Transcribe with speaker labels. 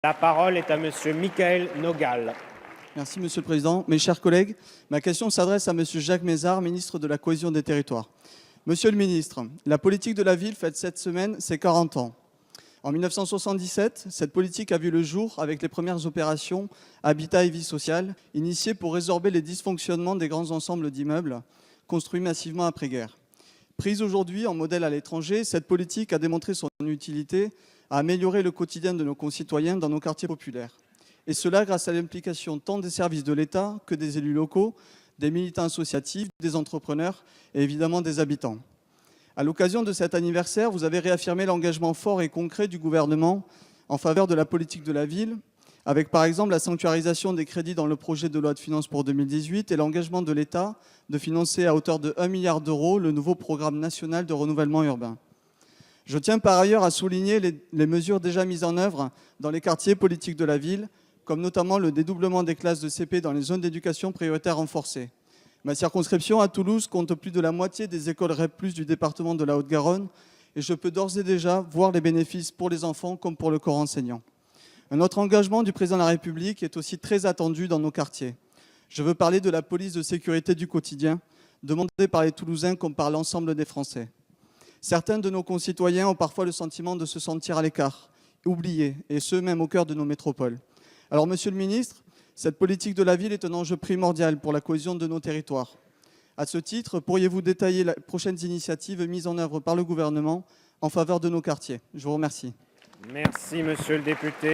Speaker 1: La parole est à Monsieur Michaël Nogal.
Speaker 2: Merci Monsieur le Président. Mes chers collègues, ma question s'adresse à Monsieur Jacques Mézard, ministre de la Cohésion des Territoires. Monsieur le ministre, la politique de la ville fête cette semaine ses 40 ans. En 1977, cette politique a vu le jour avec les premières opérations Habitat et Vie sociale, initiées pour résorber les dysfonctionnements des grands ensembles d'immeubles construits massivement après-guerre. Prise aujourd'hui en modèle à l'étranger, cette politique a démontré son utilité à améliorer le quotidien de nos concitoyens dans nos quartiers populaires. Et cela grâce à l'implication tant des services de l'État que des élus locaux, des militants associatifs, des entrepreneurs et évidemment des habitants. À l'occasion de cet anniversaire, vous avez réaffirmé l'engagement fort et concret du gouvernement en faveur de la politique de la ville, avec par exemple la sanctuarisation des crédits dans le projet de loi de finances pour 2018 et l'engagement de l'État de financer à hauteur de 1 milliard d'euros le nouveau programme national de renouvellement urbain. Je tiens par ailleurs à souligner les mesures déjà mises en œuvre dans les quartiers politiques de la ville, comme notamment le dédoublement des classes de CP dans les zones d'éducation prioritaire renforcées. Ma circonscription à Toulouse compte plus de la moitié des écoles REP+ du département de la Haute-Garonne et je peux d'ores et déjà voir les bénéfices pour les enfants comme pour le corps enseignant. Un autre engagement du président de la République est aussi très attendu dans nos quartiers. Je veux parler de la police de sécurité du quotidien, demandée par les Toulousains comme par l'ensemble des Français. Certains de nos concitoyens ont parfois le sentiment de se sentir à l'écart, oubliés, et ce même au cœur de nos métropoles. Alors, Monsieur le ministre, cette politique de la ville est un enjeu primordial pour la cohésion de nos territoires. À ce titre, pourriez-vous détailler les prochaines initiatives mises en œuvre par le gouvernement en faveur de nos quartiers? Je vous remercie.
Speaker 1: Merci, Monsieur le député.